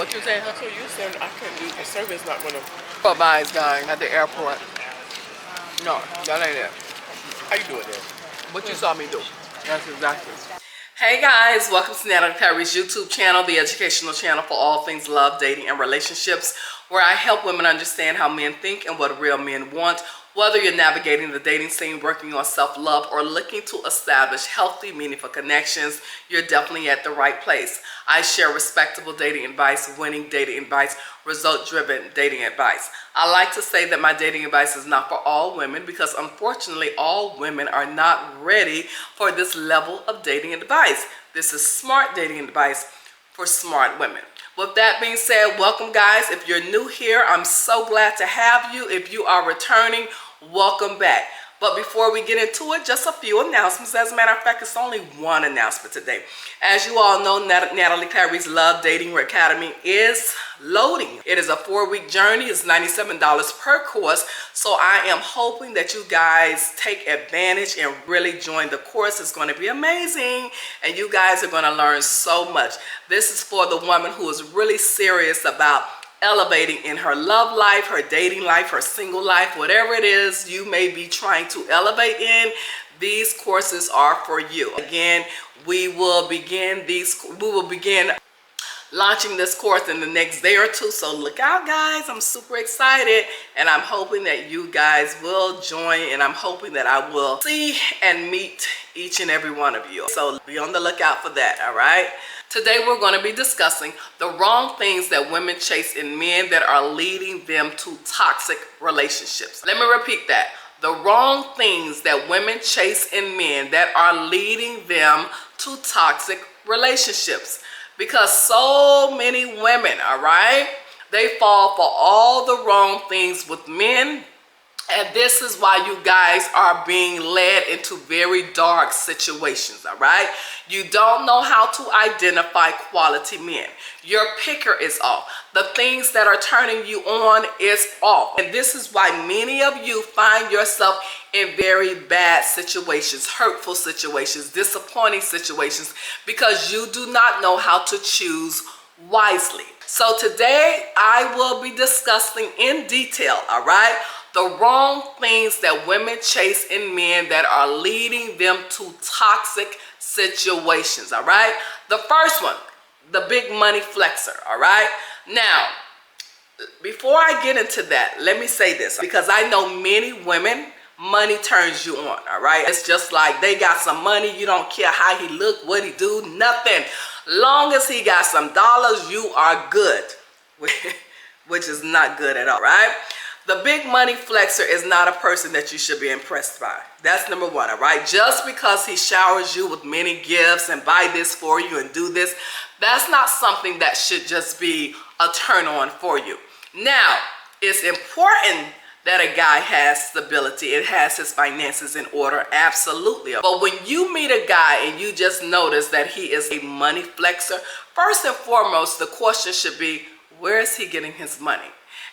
What you saying, huh? So you said I couldn't do the service not gonna. But mine's dying at the airport. No, that ain't it. How you doing there? What you saw me do. That's exactly. Hey guys, welcome to Natalie Clarice YouTube channel, the educational channel for all things love, dating, and relationships, where I help women understand how men think and what real men want. Whether you're navigating the dating scene, working on self-love, or looking to establish healthy, meaningful connections, you're definitely at the right place. I share respectable dating advice, winning dating advice, result-driven dating advice. I like to say that my dating advice is not for all women because unfortunately all women are not ready for this level of dating advice. This is smart dating advice for smart women. With that being said, welcome guys. If you're new here, I'm so glad to have you. If you are returning, welcome back. But before we get into it, just a few announcements. As a matter of fact, it's only one announcement today. As you all know, Natalie Clarice Love Dating Academy is loading. It is a 4-week journey. It's $97 per course. So I am hoping that you guys take advantage and really join the course. It's going to be amazing. And you guys are going to learn so much. This is for the woman who is really serious about elevating in her love life, her dating life, her single life, whatever it is you may be trying to elevate in. These courses are for you. Again, we will begin launching this course in the next day or two, so look out guys. I'm super excited and I'm hoping that you guys will join, and I'm hoping that I will see and meet each and every one of you, so be on the lookout for that. All right, today we're going to be discussing the wrong things that women chase in men that are leading them to toxic relationships. Let me repeat that. The wrong things that women chase in men that are leading them to toxic relationships. Because so many women, all right, they fall for all the wrong things with men. And this is why you guys are being led into very dark situations, all right? You don't know how to identify quality men. Your picker is off. The things that are turning you on is off. And this is why many of you find yourself in very bad situations, hurtful situations, disappointing situations, because you do not know how to choose wisely. So today I will be discussing in detail, all right, the wrong things that women chase in men that are leading them to toxic situations, all right? The first one, the big money flexer, all right? Now, before I get into that, let me say this, because I know many women, money turns you on, all right? It's just like they got some money, you don't care how he look, what he do, nothing. Long as he got some dollars, you are good, which is not good at all, right? The big money flexer is not a person that you should be impressed by. That's number one, all right? Just because he showers you with many gifts and buy this for you and do this, that's not something that should just be a turn on for you. Now, it's important that a guy has stability. It has his finances in order, absolutely. But when you meet a guy and you just notice that he is a money flexer, first and foremost, the question should be, where is he getting his money?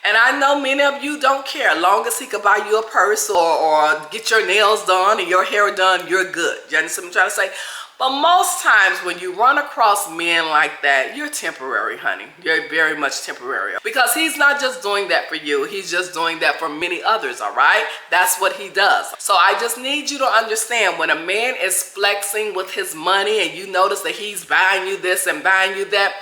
And I know many of you don't care. As long as he could buy you a purse or get your nails done and your hair done, you're good. You understand what I'm trying to say? But most times when you run across men like that, you're temporary, honey. You're very much temporary. Because he's not just doing that for you. He's just doing that for many others, all right? That's what he does. So I just need you to understand, when a man is flexing with his money and you notice that he's buying you this and buying you that,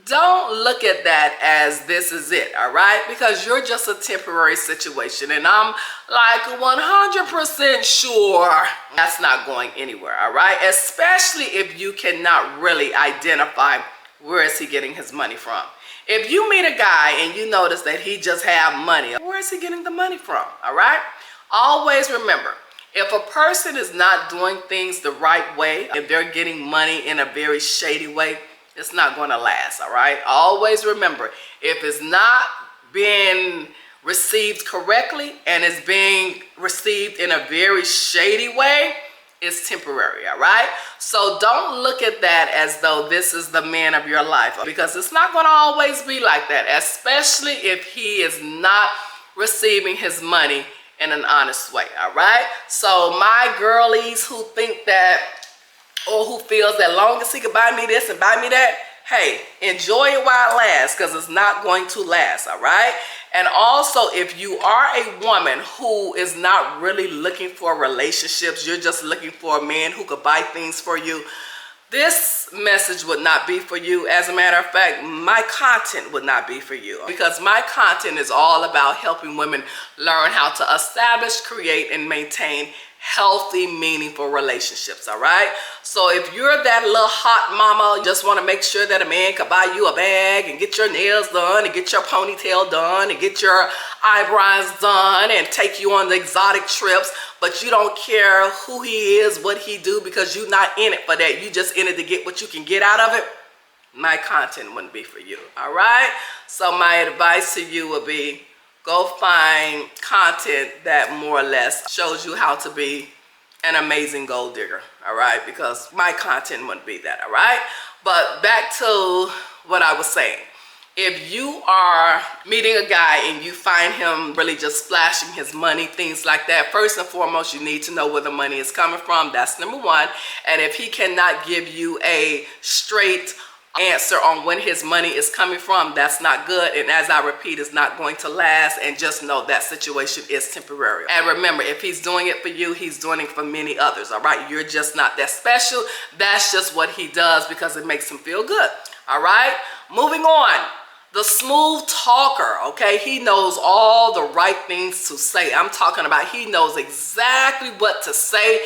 don't look at that as this is it, all right? Because you're just a temporary situation, and I'm like 100% sure that's not going anywhere, all right? Especially if you cannot really identify where is he getting his money from. If you meet a guy and you notice that he just have money, where is he getting the money from, all right? Always remember, if a person is not doing things the right way, if they're getting money in a very shady way, it's not going to last, all right? Always remember, if it's not being received correctly and it's being received in a very shady way, it's temporary, all right? So don't look at that as though this is the man of your life, because it's not going to always be like that, especially if he is not receiving his money in an honest way, all right? So my girlies who think that, or who feels that long as he could buy me this and buy me that, hey, enjoy it while it lasts, because it's not going to last, all right? And also, if you are a woman who is not really looking for relationships, you're just looking for a man who could buy things for you, this message would not be for you. As a matter of fact, my content would not be for you, because my content is all about helping women learn how to establish, create, and maintain healthy, meaningful relationships, all right? So if you're that little hot mama, you just want to make sure that a man can buy you a bag and get your nails done and get your ponytail done and get your eyebrows done and take you on the exotic trips, but you don't care who he is, what he do, because you're not in it for that. You just in it to get what you can get out of it. My content wouldn't be for you, all right? So my advice to you would be, go find content that more or less shows you how to be an amazing gold digger, all right? Because my content wouldn't be that, all right? But back to what I was saying. If you are meeting a guy and you find him really just splashing his money, things like that, first and foremost, you need to know where the money is coming from. That's number one. And if he cannot give you a straight answer on when his money is coming from, that's not good. And as I repeat, it's not going to last. And just know that situation is temporary. And remember, if he's doing it for you, he's doing it for many others, all right? You're just not that special. That's just what he does because it makes him feel good, all right? Moving on. The smooth talker, okay? He knows all the right things to say. I'm talking about he knows exactly what to say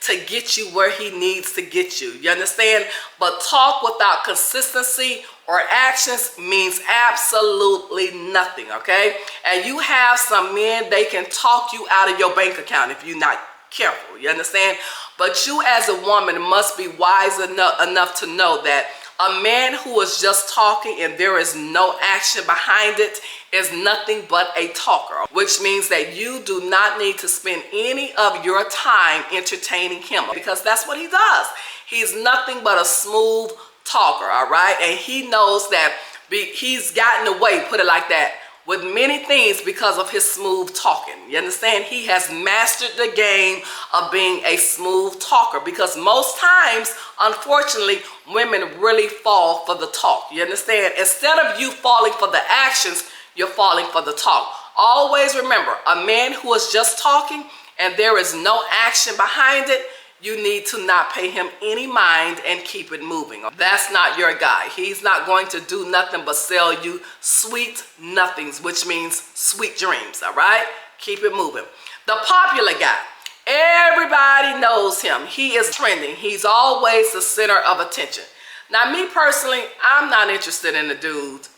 to get you where he needs to get you. You understand? But talk without consistency or actions means absolutely nothing, okay? And you have some men, they can talk you out of your bank account if you're not careful. You understand? But you as a woman must be wise enough to know that a man who is just talking and there is no action behind it is nothing but a talker, which means that you do not need to spend any of your time entertaining him, because that's what he does. He's nothing but a smooth talker, all right? And he knows that he's gotten away, put it like that, with many things because of his smooth talking. You understand? He has mastered the game of being a smooth talker, because most times, unfortunately, women really fall for the talk. You understand? Instead of you falling for the actions, you're falling for the talk. Always remember, a man who is just talking and there is no action behind it, you need to not pay him any mind and keep it moving. That's not your guy. He's not going to do nothing but sell you sweet nothings, which means sweet dreams, all right? Keep it moving. The popular guy, everybody knows him. He is trending. He's always the center of attention. Now, me personally, I'm not interested in a dude,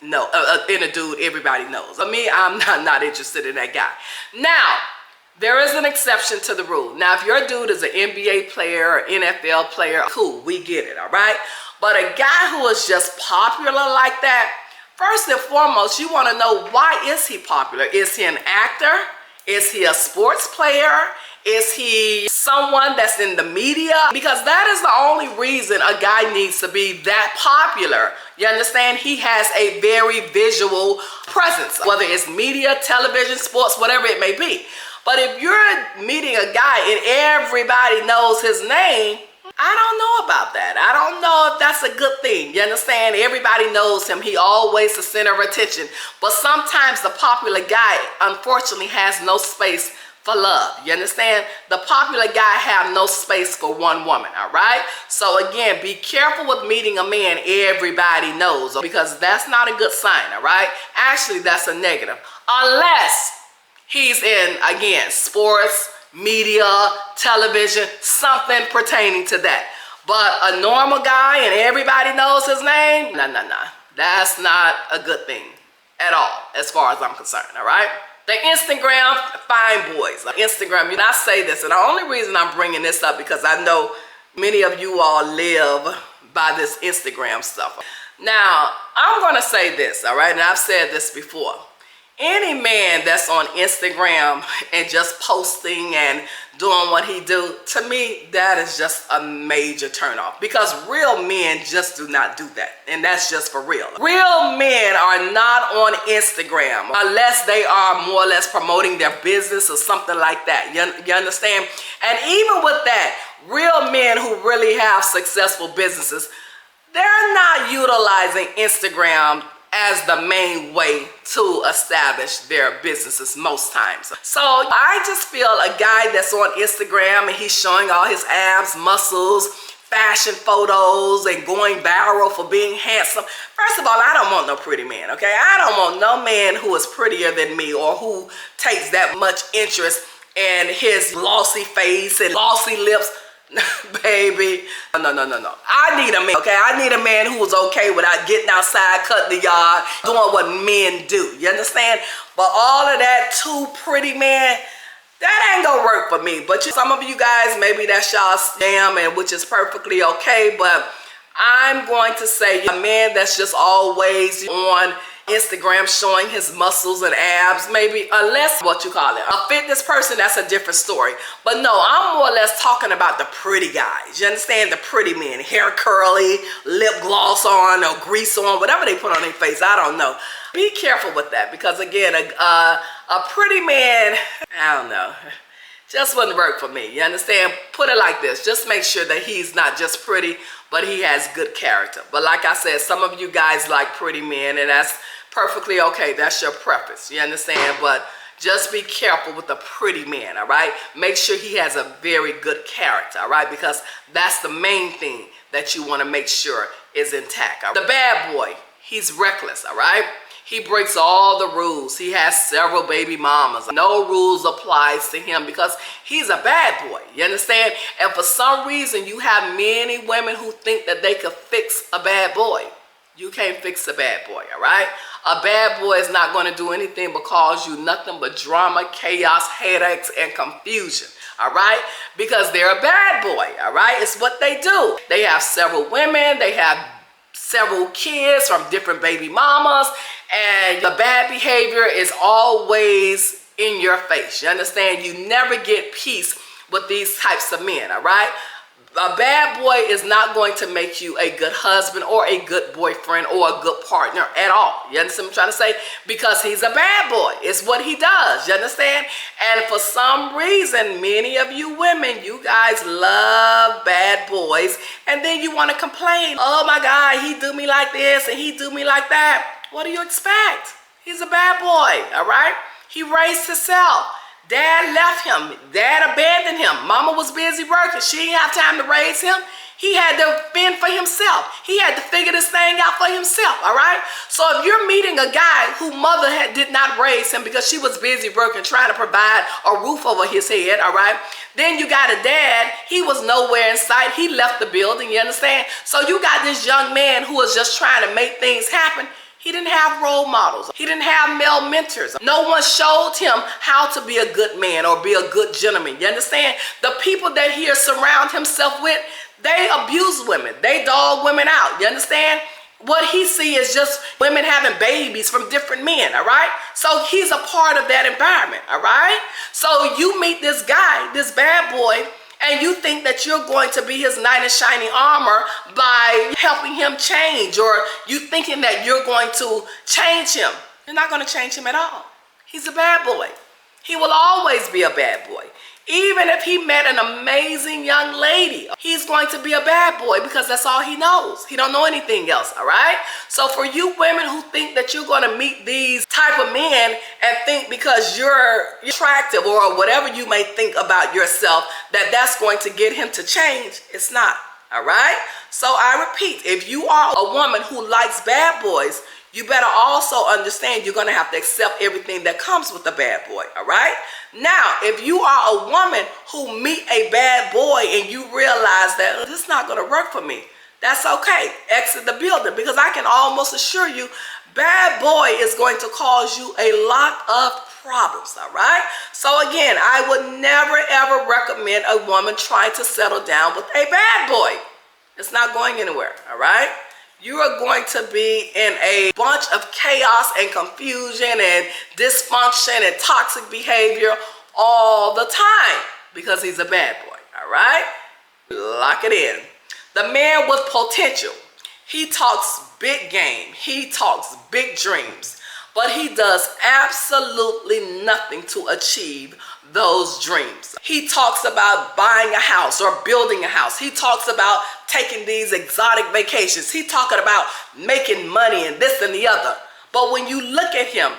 everybody knows. Me, I'm not interested in that guy. Now, there is an exception to the rule. Now, if your dude is an NBA player or NFL player, cool, we get it, all right? But a guy who is just popular like that, first and foremost, you want to know, why is he popular? Is he an actor? Is he a sports player? Is he someone that's in the media? Because that is the only reason a guy needs to be that popular. You understand? He has a very visual presence, whether it's media, television, sports, whatever it may be. But if you're meeting a guy and everybody knows his name, I don't know about that. I don't know if that's a good thing. You understand? Everybody knows him. He always the center of attention. But sometimes the popular guy, unfortunately, has no space for love. You understand? The popular guy have no space for one woman, all right? So again, be careful with meeting a man everybody knows, because that's not a good sign, all right? Actually, that's a negative. Unless he's in, again, sports, media, television, something pertaining to that. But a normal guy and everybody knows his name, no. That's not a good thing at all, as far as I'm concerned, all right? The Instagram fine boys. Instagram, I say this, and the only reason I'm bringing this up because I know many of you all live by this Instagram stuff. Now, I'm going to say this, all right? And I've said this before. Any man that's on Instagram and just posting and doing what he do, to me, that is just a major turnoff, because real men just do not do that. And that's just for real. Real men are not on Instagram unless they are more or less promoting their business or something like that. You understand? And even with that, real men who really have successful businesses, they're not utilizing Instagram as the main way to establish their businesses most times. So I just feel a guy that's on Instagram and he's showing all his abs, muscles, fashion photos, and going viral for being handsome. First of all, I don't want no pretty man, okay? I don't want no man who is prettier than me or who takes that much interest in his glossy face and glossy lips. Baby, no. I need a man, okay? I need a man who is okay without getting outside, cutting the yard, doing what men do. You understand? But all of that too pretty, man, that ain't gonna work for me. But some of you guys, maybe that's y'all scam, and which is perfectly okay. But I'm going to say a man that's just always on Instagram showing his muscles and abs, maybe, unless what you call it a fitness person, that's a different story. But no, I'm more or less talking about the pretty guys. You understand? The pretty men, hair curly, lip gloss on or grease on, whatever they put on their face, I don't know. Be careful with that, because again, a pretty man, I don't know, just wouldn't work for me. You understand? Put it like this, just make sure that he's not just pretty, but he has good character. But like I said, some of you guys like pretty men, and that's perfectly okay. That's your preference. You understand? But just be careful with the pretty man, all right? Make sure he has a very good character, all right? Because that's the main thing that you want to make sure is intact. Right? The bad boy, he's reckless, all right? He breaks all the rules. He has several baby mamas. No rules applies to him because he's a bad boy. You understand? And for some reason, you have many women who think that they could fix a bad boy. You can't fix a bad boy, all right? A bad boy is not going to do anything but cause you nothing but drama, chaos, headaches, and confusion, all right? Because they're a bad boy, all right? It's what they do. They have several women. They have several kids from different baby mamas, and the bad behavior is always in your face. You understand? You never get peace with these types of men, all right? A bad boy is not going to make you a good husband or a good boyfriend or a good partner at all. You understand what I'm trying to say? Because he's a bad boy. It's what he does. You understand? And for some reason, many of you women, you guys love bad boys. And then you want to complain. Oh my God, he do me like this and he do me like that. What do you expect? He's a bad boy, all right? He raised himself. Dad left him. Dad abandoned him. Mama was busy working. She didn't have time to raise him. He had to fend for himself. He had to figure this thing out for himself, all right? So if you're meeting a guy whose mother did not raise him because she was busy working, trying to provide a roof over his head, all right? Then you got a dad. He was nowhere in sight. He left the building, you understand? So you got this young man who was just trying to make things happen. He didn't have role models. He didn't have male mentors. No one showed him how to be a good man or be a good gentleman. You understand? The people that he surround himself with, they abuse women. They dog women out. You understand? What he see is just women having babies from different men, all right? So he's a part of that environment, all right? So you meet this guy, this bad boy, and you think that you're going to be his knight in shining armor by helping him change, or you thinking that you're going to change him. You're not going to change him at all. He's a bad boy. He will always be a bad boy. Even if he met an amazing young lady, he's going to be a bad boy because that's all he knows. He don't know anything else, all right? So for you women who think that you're going to meet these type of men and think because you're attractive or whatever you may think about yourself that that's going to get him to change, it's not, all right? So I repeat, if you are a woman who likes bad boys, you better also understand you're going to have to accept everything that comes with a bad boy, all right? Now, if you are a woman who meet a bad boy and you realize that this is not going to work for me, that's okay. Exit the building, because I can almost assure you bad boy is going to cause you a lot of problems, all right? So again, I would never ever recommend a woman trying to settle down with a bad boy. It's not going anywhere, all right? You are going to be in a bunch of chaos and confusion and dysfunction and toxic behavior all the time because he's a bad boy, all right? Lock it in. The man with potential. He talks big game. He talks big dreams. but he does absolutely nothing to achieve those dreams. He talks about buying a house or building a house. He talks about taking these exotic vacations. He talking about making money and this and the other. But when you look at him,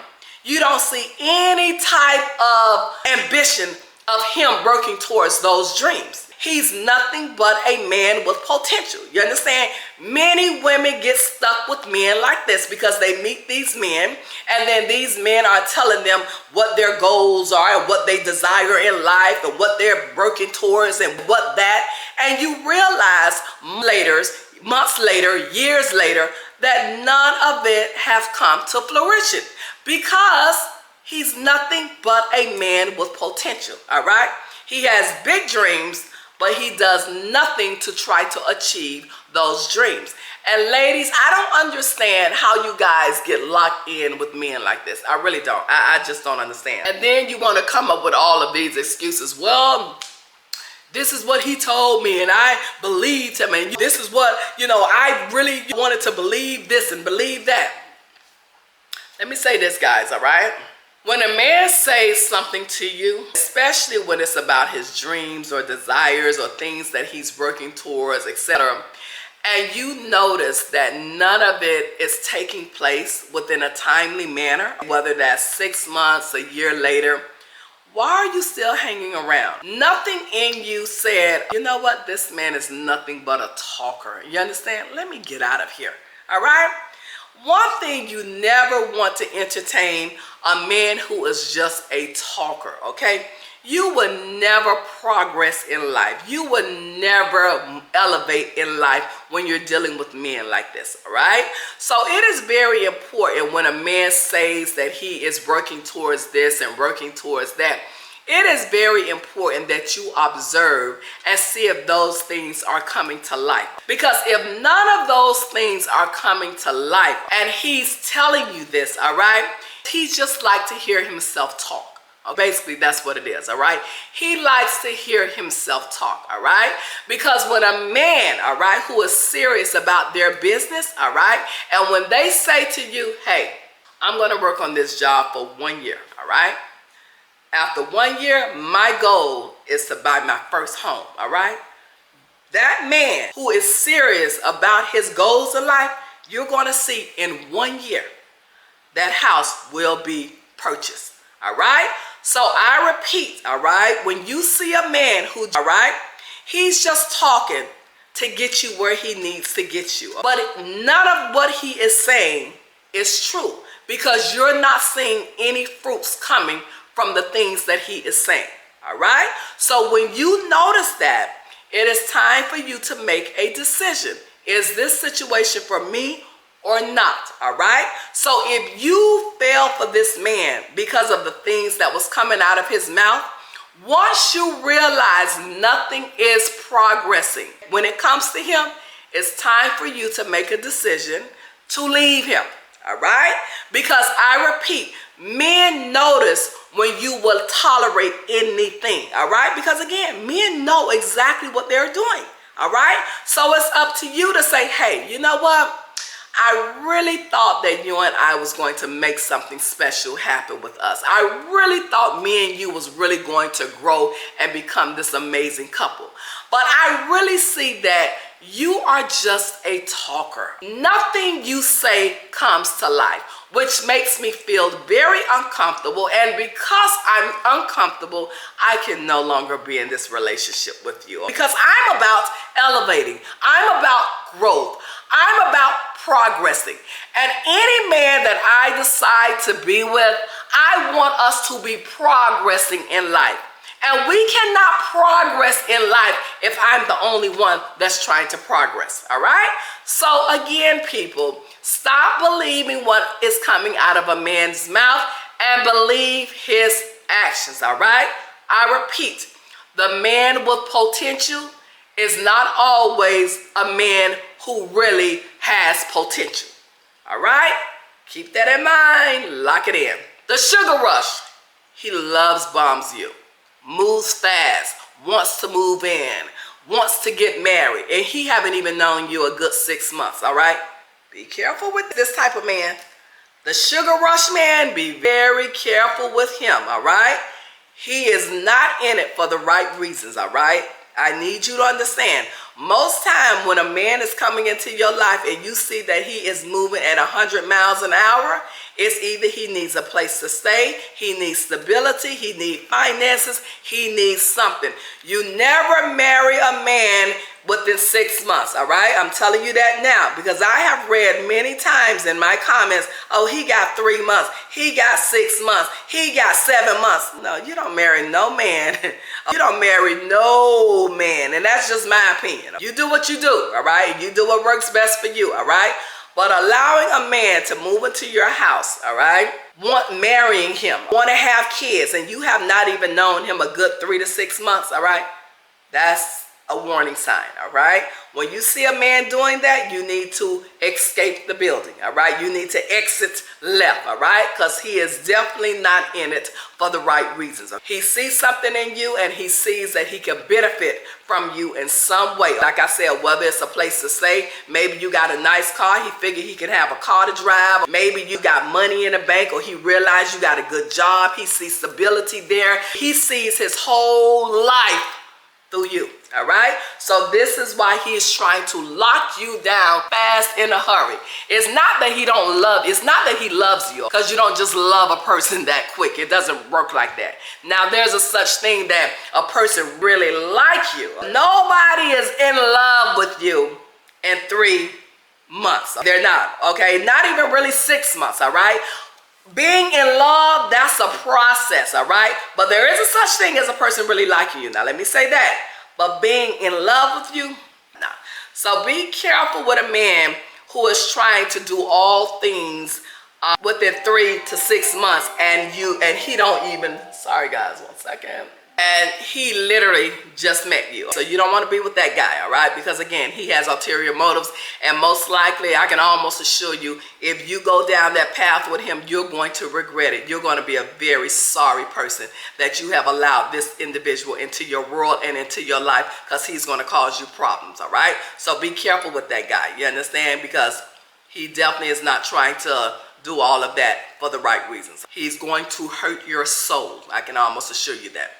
you don't see any type of ambition of him working towards those dreams. He's nothing but a man with potential. You understand? Many women get stuck with men like this because they meet these men, and then these men are telling them what their goals are and what they desire in life and what they're working towards and what that. And you realize later, months later, years later, that none of it have come to fruition because he's nothing but a man with potential, all right? He has big dreams, but he does nothing to try to achieve those dreams. And ladies, I don't understand how you guys get locked in with men like this. I really don't. I just don't understand. And then you want to come up with all of these excuses. Well, this is what he told me and I believed him, and this is what, I really wanted to believe this and believe that. Let me say this, guys, all right? When a man says something to you, especially when it's about his dreams or desires or things that he's working towards, etc., and you notice that none of it is taking place within a timely manner, whether that's 6 months, a year later, why are you still hanging around? Nothing in you said, you know what, this man is nothing but a talker. You understand? Let me get out of here, all right? One thing you never want to entertain a man who is just a talker, okay? You will never progress in life. You will never elevate in life when you're dealing with men like this, all right? So it is very important when a man says that he is working towards this and working towards that. It is very important that you observe and see if those things are coming to life. Because if none of those things are coming to life and he's telling you this, all right, he just likes to hear himself talk. Basically, that's what it is, all right? He likes to hear himself talk, all right? Because when a man, all right, who is serious about their business, all right, and when they say to you, hey, I'm going to work on this job for 1 year, all right? After 1 year, my goal is to buy my first home, all right? That man who is serious about his goals in life, you're going to see in 1 year, that house will be purchased, all right? So I repeat, all right, when you see a man who, all right, he's just talking to get you where he needs to get you. But none of what he is saying is true because you're not seeing any fruits coming from the things that he is saying, all right? So when you notice that, it is time for you to make a decision. Is this situation for me or not, all right? So if you fell for this man because of the things that was coming out of his mouth, once you realize nothing is progressing, when it comes to him, it's time for you to make a decision to leave him, all right? Because I repeat, men notice when you will tolerate anything, all right? Because again, men know exactly what they're doing, all right? So it's up to you to say, hey, you know what? I really thought that you and I was going to make something special happen with us. I really thought me and you was really going to grow and become this amazing couple. But I really see that you are just a talker. Nothing you say comes to life, which makes me feel very uncomfortable. And because I'm uncomfortable, I can no longer be in this relationship with you. Because I'm about elevating. I'm about growth. I'm about progressing. And any man that I decide to be with, I want us to be progressing in life. And we cannot progress in life if I'm the only one that's trying to progress, all right? So again, people, stop believing what is coming out of a man's mouth and believe his actions, all right? I repeat, the man with potential is not always a man who really has potential, all right? Keep that in mind, lock it in. The sugar rush, he loves bombs you. Moves fast, wants to move in, wants to get married, and he haven't even known you a good 6 months, all right? Be careful with this type of man. The sugar rush man, be very careful with him, all right? He is not in it for the right reasons, all right? I need you to understand. Most time when a man is coming into your life and you see that he is moving at 100 miles an hour, it's either he needs a place to stay, he needs stability, he needs finances, he needs something. You never marry a man within 6 months, all right? I'm telling you that now because I have read many times in my comments, oh, he got 3 months, he got 6 months, he got 7 months. No, you don't marry no man. You don't marry no man, and that's just my opinion. You do what you do, all right? You do what works best for you, all right? But allowing a man to move into your house, all right? Marrying him, want to have kids, and you have not even known him a good 3 to 6 months, all right? That's a warning sign, all right? When you see a man doing that, you need to escape the building, all right? You need to exit left, all right? Because he is definitely not in it for the right reasons. He sees something in you and he sees that he can benefit from you in some way. Like I said, whether it's a place to stay, maybe you got a nice car, he figured he can have a car to drive, maybe you got money in the bank, or he realized you got a good job, he sees stability there, he sees his whole life through you, all right? So this is why he is trying to lock you down fast in a hurry. It's not that he don't love, it's not that he loves you, because you don't just love a person that quick. It doesn't work like that. Now there's a such thing that a person really like you. Nobody is in love with you in 3 months. They're not, okay? Not even really 6 months, all right? Being in love, that's a process, all right? But there is a such thing as a person really liking you. Now, let me say that. But being in love with you, no. So be careful with a man who is trying to do all things within 3 to 6 months, and he don't even, sorry guys, 1 second. And he literally just met you. So you don't want to be with that guy, all right? Because again, he has ulterior motives, and most likely, I can almost assure you, if you go down that path with him, you're going to regret it. You're going to be a very sorry person that you have allowed this individual into your world and into your life, because he's going to cause you problems, all right? So be careful with that guy, you understand? Because he definitely is not trying to do all of that for the right reasons. He's going to hurt your soul. I can almost assure you that.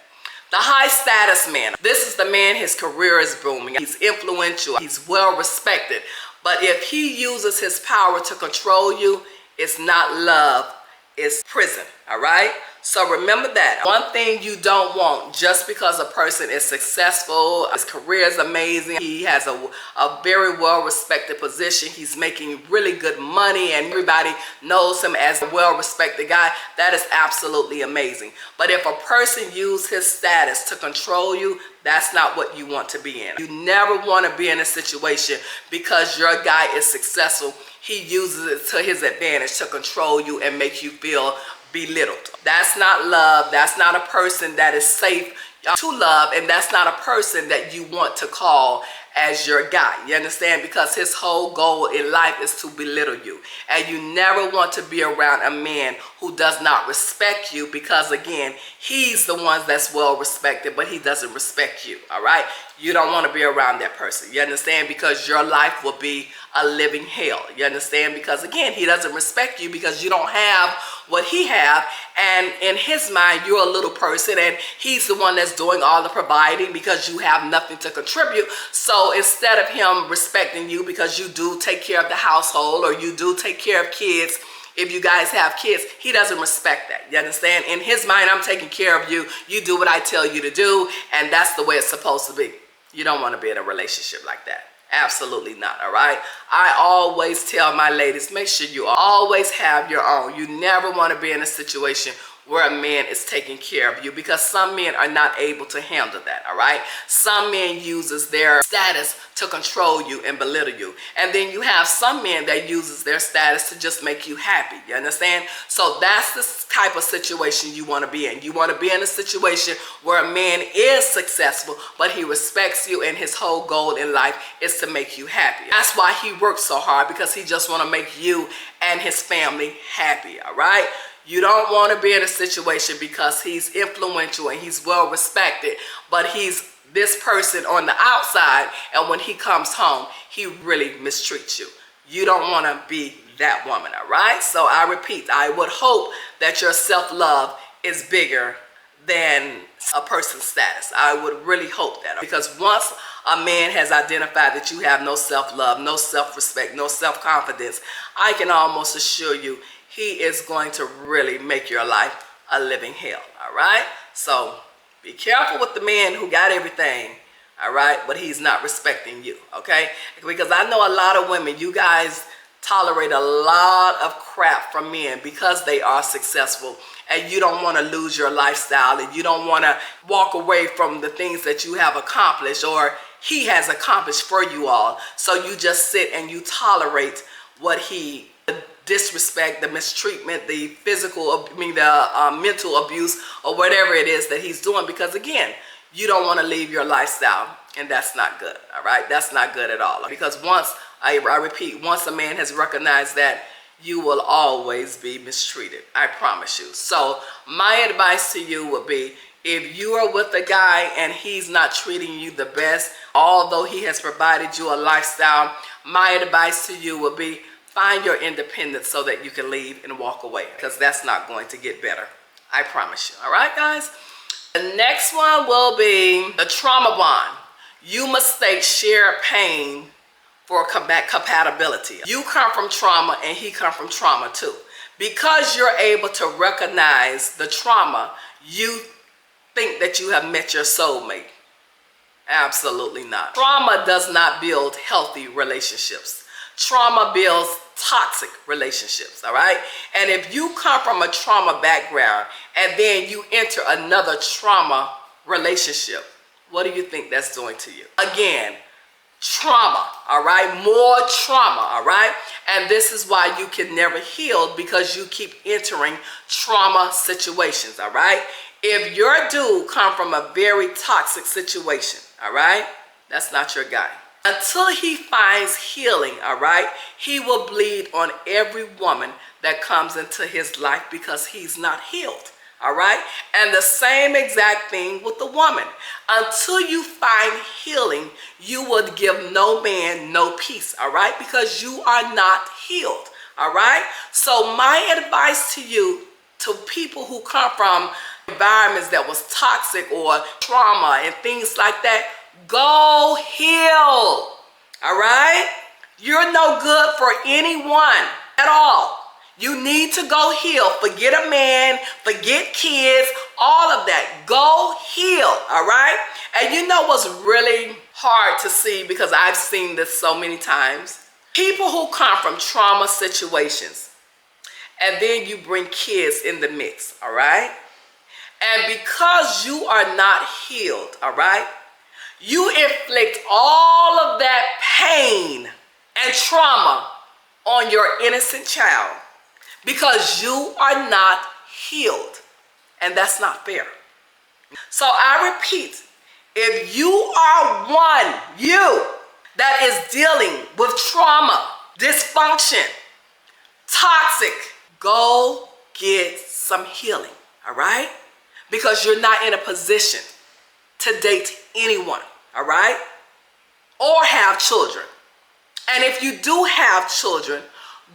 The high status man. This is the man, his career is booming. He's influential. He's well respected. But if he uses his power to control you, it's not love, it's prison, all right? So remember that. One thing you don't want, just because a person is successful, his career is amazing, he has a very well-respected position, he's making really good money, and everybody knows him as a well-respected guy, that is absolutely amazing. But if a person uses his status to control you, that's not what you want to be in. You never want to be in a situation because your guy is successful, he uses it to his advantage to control you and make you feel belittled. That's not love. That's not a person that is safe to love, and that's not a person that you want to call as your guy. You understand? Because his whole goal in life is to belittle you, and you never want to be around a man who does not respect you, because again, he's the one that's well respected, but he doesn't respect you, all right? You don't want to be around that person. You understand? Because your life will be a living hell. You understand? Because again, he doesn't respect you because you don't have what he have, and in his mind, you're a little person, and he's the one that's doing all the providing because you have nothing to contribute. So instead of him respecting you because you do take care of the household, or you do take care of kids, if you guys have kids, he doesn't respect that. You understand? In his mind, I'm taking care of you. You do what I tell you to do, and that's the way it's supposed to be. You don't want to be in a relationship like that. Absolutely not, all right? I always tell my ladies, make sure you always have your own. You never want to be in a situation where a man is taking care of you, because some men are not able to handle that, all right? Some men uses their status to control you and belittle you. And then you have some men that uses their status to just make you happy, you understand? So that's the type of situation you want to be in. You want to be in a situation where a man is successful, but he respects you, and his whole goal in life is to make you happy. That's why he works so hard, because he just want to make you and his family happy, all right? You don't want to be in a situation because he's influential and he's well respected, but he's this person on the outside, and when he comes home, he really mistreats you. You don't want to be that woman, all right? So I repeat, I would hope that your self-love is bigger than a person's status. I would really hope that, because once a man has identified that you have no self-love, no self-respect, no self-confidence, I can almost assure you he is going to really make your life a living hell, all right? So be careful with the man who got everything, all right, but he's not respecting you, okay? Because I know a lot of women, you guys tolerate a lot of crap from men because they are successful, and you don't want to lose your lifestyle, and you don't want to walk away from the things that you have accomplished or he has accomplished for you all. So you just sit and you tolerate what the disrespect, the mistreatment, the physical, the mental abuse, or whatever it is that he's doing, because again, you don't want to leave your lifestyle, and that's not good, all right? That's not good at all, because once, I repeat, once a man has recognized that, you will always be mistreated, I promise you. So my advice to you would be, if you are with a guy and he's not treating you the best, although he has provided you a lifestyle, my advice to you would be, find your independence so that you can leave and walk away, because that's not going to get better, I promise you. All right, guys? The next one will be the trauma bond. You mistake shared pain for compatibility. You come from trauma and he come from trauma too. Because you're able to recognize the trauma, you think that you have met your soulmate. Absolutely not. Trauma does not build healthy relationships. Trauma builds toxic relationships, all right? And if you come from a trauma background and then you enter another trauma relationship, what do you think that's doing to you? Again, trauma, all right? More trauma, all right? And this is why you can never heal, because you keep entering trauma situations, all right? If your dude come from a very toxic situation, all right, that's not your guy. Until he finds healing, all right, he will bleed on every woman that comes into his life because he's not healed, all right? And the same exact thing with the woman. Until you find healing, you would give no man no peace, all right? Because you are not healed, all right? So my advice to you, to people who come from environments that was toxic or trauma and things like that, go heal, all right? You're no good for anyone at all. You need to go heal. Forget a man, forget kids, all of that. Go heal, all right? And you know what's really hard to see, because I've seen this so many times? People who come from trauma situations, and then you bring kids in the mix, all right? And because you are not healed, all right, you inflict all of that pain and trauma on your innocent child because you are not healed. And that's not fair. So I repeat, if you are one, you that is dealing with trauma, dysfunction, toxic, go get some healing, all right? Because you're not in a position to date anyone, all right? Or have children. And if you do have children,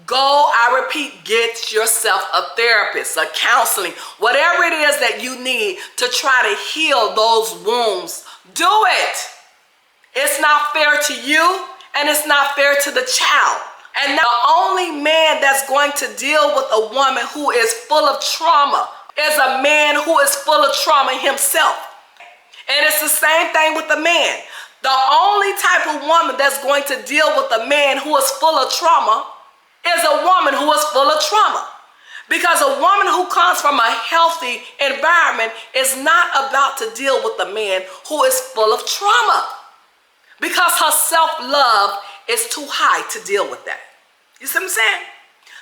go, I repeat, get yourself a therapist, a counseling, whatever it is that you need to try to heal those wounds. Do it. It's not fair to you, and it's not fair to the child. And the only man that's going to deal with a woman who is full of trauma is a man who is full of trauma himself. And it's the same thing with the man. The only type of woman that's going to deal with a man who is full of trauma is a woman who is full of trauma. Because a woman who comes from a healthy environment is not about to deal with a man who is full of trauma. Because her self-love is too high to deal with that. You see what I'm saying?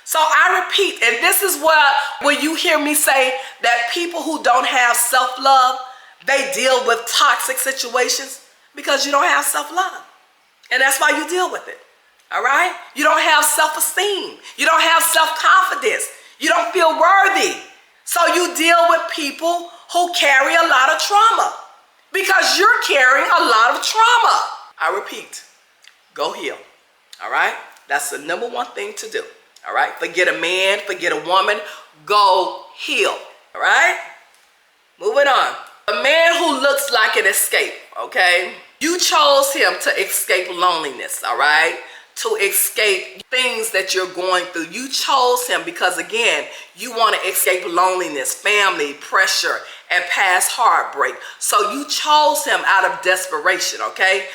So I repeat, and this is where you hear me say that people who don't have self-love, they deal with toxic situations because you don't have self-love. And that's why you deal with it, all right? You don't have self-esteem. You don't have self-confidence. You don't feel worthy. So you deal with people who carry a lot of trauma because you're carrying a lot of trauma. I repeat, go heal, all right? That's the number one thing to do, All right? Forget a man, forget a woman. Go heal. All right? Moving on. A man who looks like an escape, okay? You chose him to escape loneliness, all right? To escape things that you're going through. You chose him because, again, you want to escape loneliness, family, pressure, and past heartbreak. So you chose him out of desperation, okay?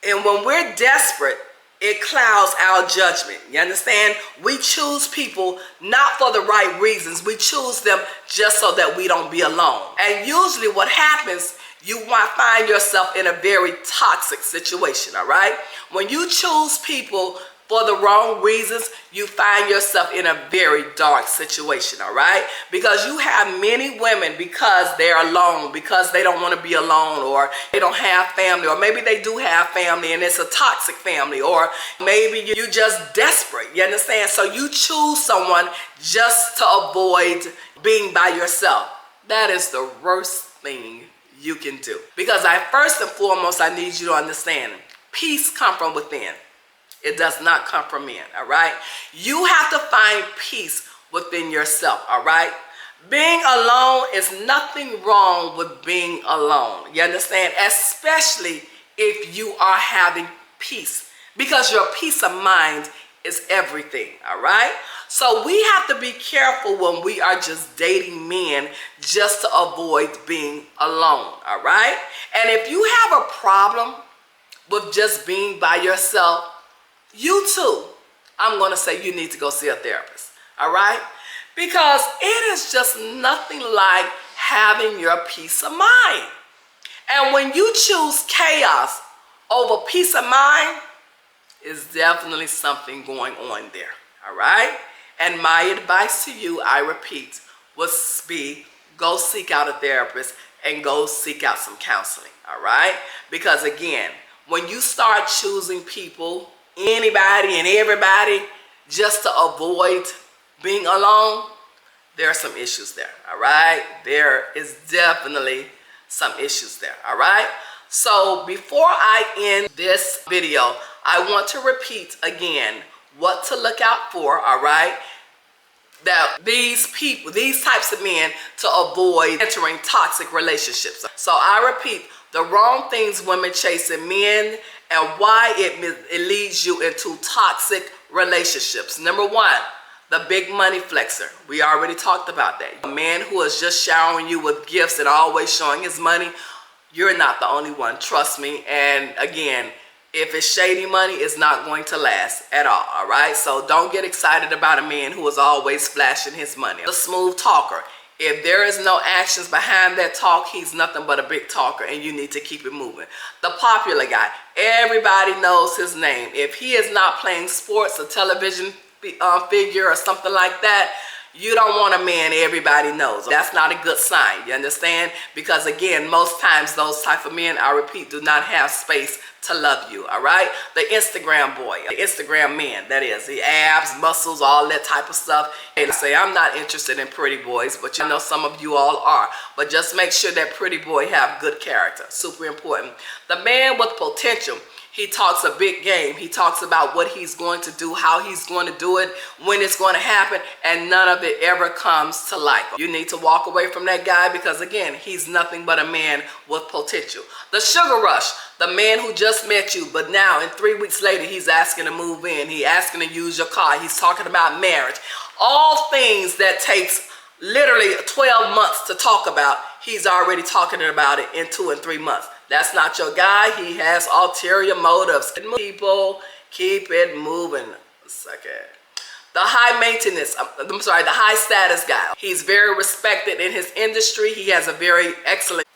And when we're desperate, it clouds our judgment. You understand? We choose people not for the right reasons. We choose them just so that we don't be alone. And usually what happens, you might find yourself in a very toxic situation, all right? When you choose people for the wrong reasons, you find yourself in a very dark situation, all right? Because you have many women, because they're alone, because they don't want to be alone, or they don't have family, or maybe they do have family and it's a toxic family, or maybe you're just desperate, you understand? So you choose someone just to avoid being by yourself. That is the worst thing you can do. Because first and foremost, I need you to understand, peace comes from within. It does not come from men, all right? You have to find peace within yourself, all right? Being alone is nothing wrong with being alone. You understand? Especially if you are having peace, because your peace of mind is everything, all right? So we have to be careful when we are just dating men just to avoid being alone, all right? And if you have a problem with just being by yourself, you too, I'm going to say you need to go see a therapist, all right? Because it is just nothing like having your peace of mind. And when you choose chaos over peace of mind, is definitely something going on there, all right? And my advice to you, I repeat, would be go seek out a therapist and go seek out some counseling, all right? Because again, when you start choosing people, anybody and everybody, just to avoid being alone, there are some issues there, all right? There is definitely some issues there, all right? So before I end this video, I want to repeat again what to look out for, all right? That these people, these types of men, to avoid entering toxic relationships. So I repeat, the wrong things women chase in men and why it leads you into toxic relationships. Number one, the big money flexer. We already talked about that. A man who is just showering you with gifts and always showing his money, you're not the only one, trust me. And again, if it's shady money, it's not going to last at all right? So don't get excited about a man who is always flashing his money. A smooth talker. If there is no actions behind that talk, he's nothing but a big talker, and you need to keep it moving. The popular guy. Everybody knows his name. If he is not playing sports, a television figure or something like that, you don't want a man everybody knows. That's not a good sign, you understand? Because again, most times those type of men, I repeat, do not have space to love you, all right? The Instagram boy, the Instagram man, that is, the abs, muscles, all that type of stuff. And say, I'm not interested in pretty boys, but you know some of you all are. But just make sure that pretty boy have good character, super important. The man with potential. He talks a big game. He talks about what he's going to do, how he's going to do it, when it's going to happen, and none of it ever comes to life. You need to walk away from that guy because, again, he's nothing but a man with potential. The sugar rush, the man who just met you, but now in 3 weeks later, he's asking to move in. He's asking to use your car. He's talking about marriage. All things that takes literally 12 months to talk about, he's already talking about it in 2 and 3 months. That's not your guy. He has ulterior motives. People, keep it moving. A second. The high maintenance, the high status guy. He's very respected in his industry. He has a very excellent,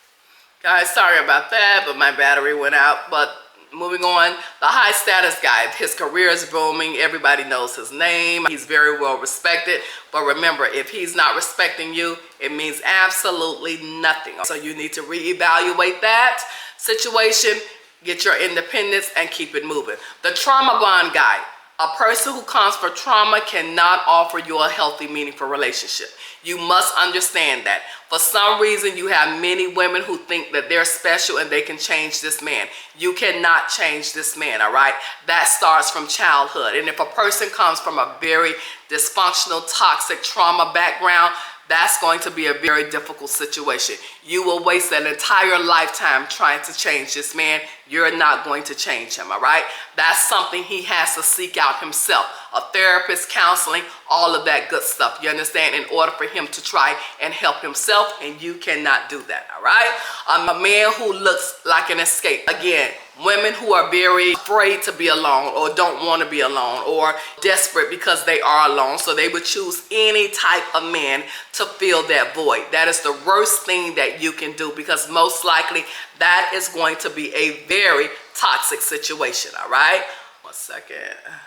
guys, sorry about that, but my battery went out. But moving on, the high status guy, his career is booming. Everybody knows his name. He's very well respected. But remember, if he's not respecting you, it means absolutely nothing. So you need to reevaluate that situation, get your independence, and keep it moving. The trauma bond guy. A person who comes for trauma cannot offer you a healthy, meaningful relationship. You must understand that. For some reason, you have many women who think that they're special and they can change this man. You cannot change this man, all right? That starts from childhood. And if a person comes from a very dysfunctional, toxic trauma background, that's going to be a very difficult situation. You will waste an entire lifetime trying to change this man. You're not going to change him, all right? That's something he has to seek out himself. A therapist, counseling, all of that good stuff. You understand? In order for him to try and help himself, and you cannot do that, all right? A man who looks like an escape. Again, women who are very afraid to be alone or don't want to be alone or desperate because they are alone. So they would choose any type of man to fill that void. That is the worst thing that you can do, because most likely that is going to be a very toxic situation, all right? One second.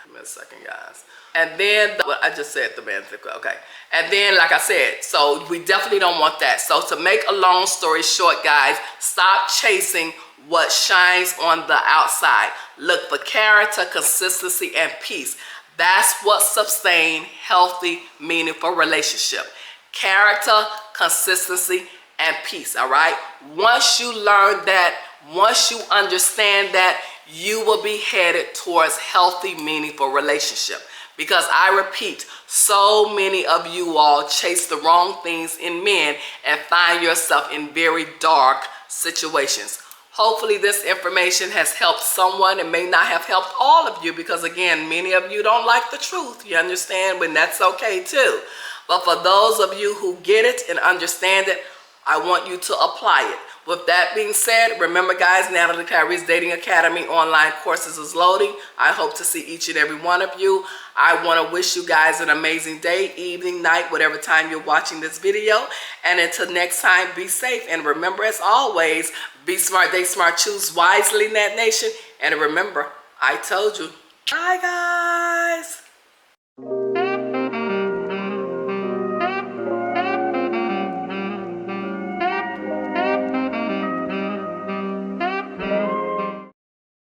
Give me a second, guys. And then, I just said the man, okay. And then, like I said, so we definitely don't want that. So to make a long story short, guys, stop chasing what shines on the outside. Look for character, consistency, and peace. That's what sustain healthy, meaningful relationship. Character, consistency, and peace, all right? Once you learn that, once you understand that, you will be headed towards healthy, meaningful relationship. Because I repeat, so many of you all chase the wrong things in men and find yourself in very dark situations. Hopefully this information has helped someone. It may not have helped all of you, because again, many of you don't like the truth. You understand? But that's okay too. But for those of you who get it and understand it, I want you to apply it. With that being said, remember guys, Natalie Clarice Dating Academy online courses is loading. I hope to see each and every one of you. I want to wish you guys an amazing day, evening, night, whatever time you're watching this video. And until next time, be safe. And remember, as always, be smart, date smart, choose wisely, Nat Nation. And remember, I told you. Bye, guys.